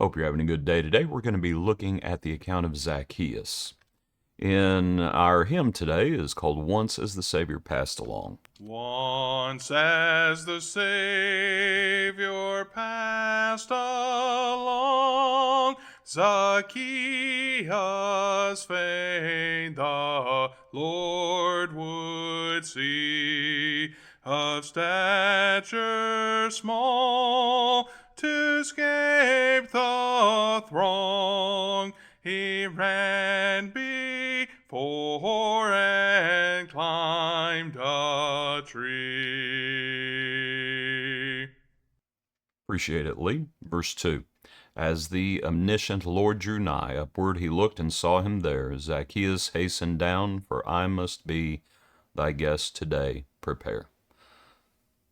Hope you're having a good day today. We're going to be looking at the account of Zacchaeus. In our hymn today is called Once as the Savior Passed Along. Once as the Savior passed along, Zacchaeus fain the Lord would see, of stature small, to 'scape the throng. He ran before and climbed a tree. Appreciate it, Lee. Verse 2. As the omniscient Lord drew nigh, upward he looked and saw him there. Zacchaeus, hasten down, for I must be thy guest today. Prepare.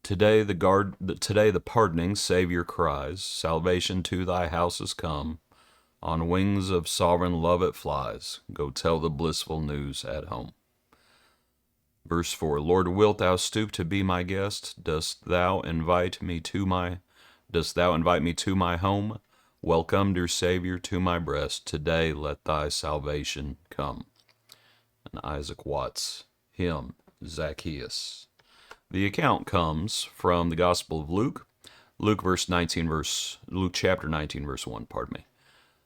Today the pardoning Savior cries, salvation to thy house is come. On wings of sovereign love it flies. Go tell the blissful news at home. Verse 4. Lord, wilt thou stoop to be my guest? Dost thou invite me to my home? Welcome, dear Savior, to my breast. Today let thy salvation come. An Isaac Watts hymn, Zacchaeus. The account comes from the Gospel of Luke, Luke chapter 19, verse 1, pardon me.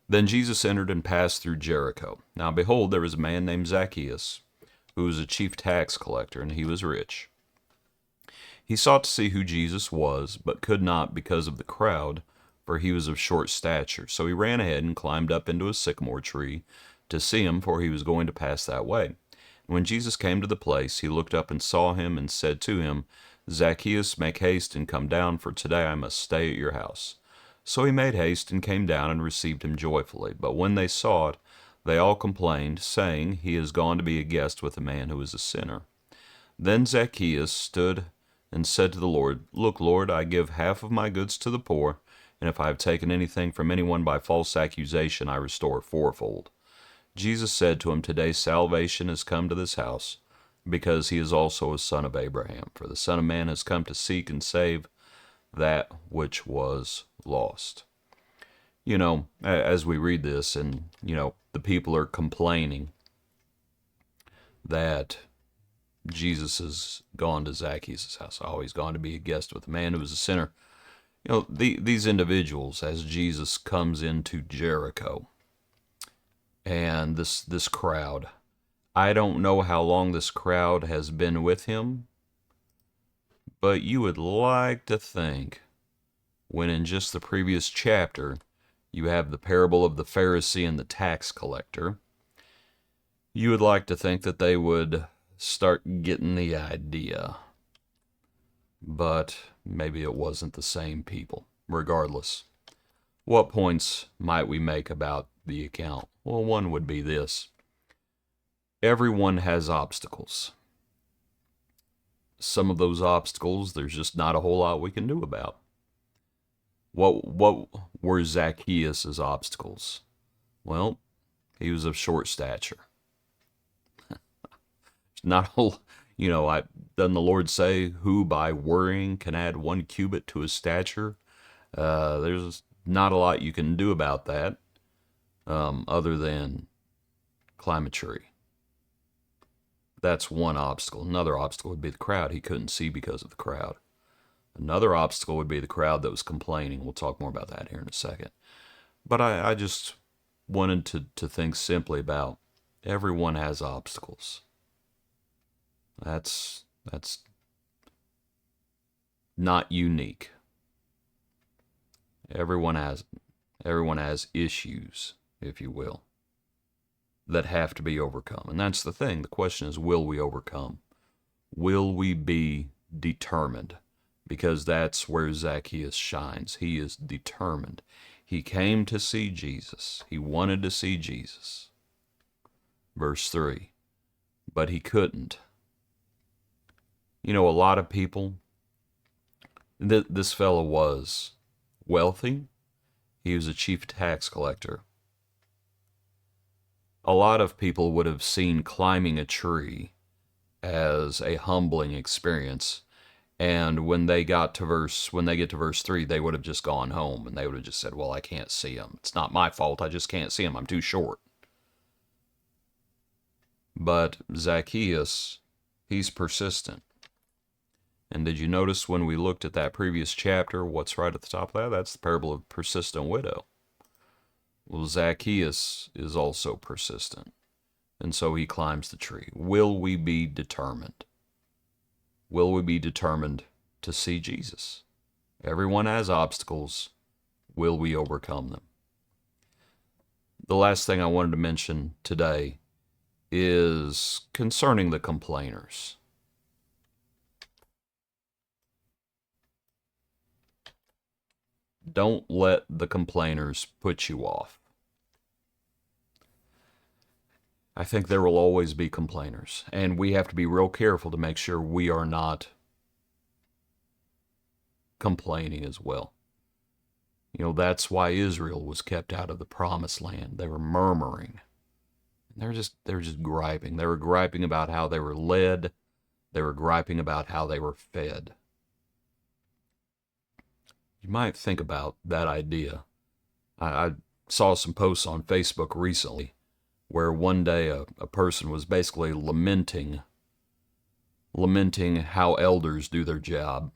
Then Jesus entered and passed through Jericho. Now behold, there was a man named Zacchaeus, who was a chief tax collector, and he was rich. He sought to see who Jesus was, but could not because of the crowd, for he was of short stature. So he ran ahead and climbed up into a sycamore tree to see him, for he was going to pass that way. When Jesus came to the place, he looked up and saw him and said to him, Zacchaeus, make haste and come down, for today I must stay at your house. So he made haste and came down and received him joyfully. But when they saw it, they all complained, saying, He is gone to be a guest with a man who is a sinner. Then Zacchaeus stood and said to the Lord, Look, Lord, I give half of my goods to the poor, and if I have taken anything from anyone by false accusation, I restore fourfold. Jesus said to him, Today salvation has come to this house, because he is also a son of Abraham. For the Son of Man has come to seek and save that which was lost. As we read this, and, the people are complaining that Jesus has gone to Zacchaeus' house. Oh, he's gone to be a guest with a man who was a sinner. These individuals, as Jesus comes into Jericho, and this crowd, I don't know how long this crowd has been with him, but you would like to think, when in just the previous chapter you have the parable of the Pharisee and the tax collector, you would like to think that they would start getting the idea. But maybe it wasn't the same people. Regardless, what points might we make about the account? Well, one would be this. Everyone has obstacles. Some of those obstacles, there's just not a whole lot we can do about. What were Zacchaeus' obstacles? Well, he was of short stature. Not whole, doesn't the Lord say, who by worrying can add 1 cubit to his stature? There's not a lot you can do about that, other than climb a tree. That's one obstacle. Another obstacle would be the crowd. He couldn't see because of the crowd. Another obstacle would be the crowd that was complaining. We'll talk more about that here in a second. But I just wanted to think simply about everyone has obstacles. That's not unique. Everyone has issues, if you will, that have to be overcome. And that's the thing. The question is, will we overcome? Will we be determined? Because that's where Zacchaeus shines. He is determined. He came to see Jesus. He wanted to see Jesus. Verse 3. But he couldn't. A lot of people, this fellow was wealthy. He was a chief tax collector. A lot of people would have seen climbing a tree as a humbling experience, And when they get to verse 3, they would have just gone home and they would have just said, well, I can't see him. It's not my fault. I just can't see him. I'm too short. But Zacchaeus, he's persistent. And did you notice when we looked at that previous chapter, what's right at the top of that? That's the parable of the persistent widow. Well, Zacchaeus is also persistent. And so he climbs the tree. Will we be determined? Will we be determined to see Jesus? Everyone has obstacles. Will we overcome them? The last thing I wanted to mention today is concerning the complainers. Don't let the complainers put you off. I think there will always be complainers, and we have to be real careful to make sure we are not complaining as well. You know, that's why Israel was kept out of the promised land. They were murmuring. They were just griping. They were griping about how they were led. They were griping about how they were fed. You might think about that idea. I saw some posts on Facebook recently where one day a person was basically lamenting how elders do their job.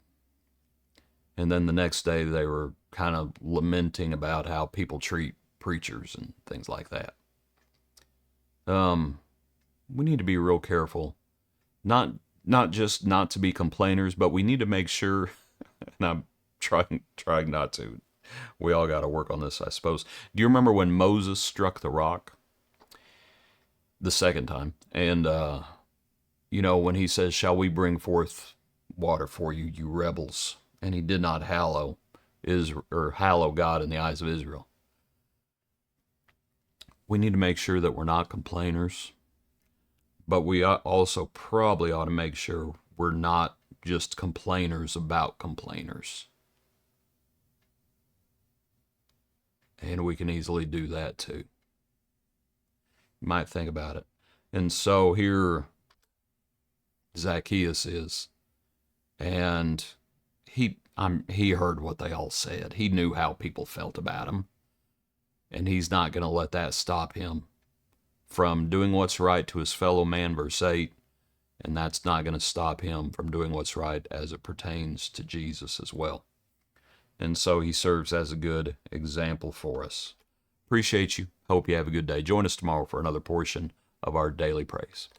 And then the next day they were kind of lamenting about how people treat preachers and things like that. We need to be real careful. Not just not to be complainers, but we need to make sure, and I'm trying not to. We all got to work on this, I suppose. Do you remember when Moses struck the rock the second time? And, when he says, shall we bring forth water for you, you rebels? And he did not hallow God in the eyes of Israel. We need to make sure that we're not complainers, but we also probably ought to make sure we're not just complainers about complainers. And we can easily do that too. You might think about it. And so here Zacchaeus is, and he heard what they all said. He knew how people felt about him. And he's not going to let that stop him from doing what's right to his fellow man, verse 8. And that's not going to stop him from doing what's right as it pertains to Jesus as well. And so he serves as a good example for us. Appreciate you. Hope you have a good day. Join us tomorrow for another portion of our daily praise.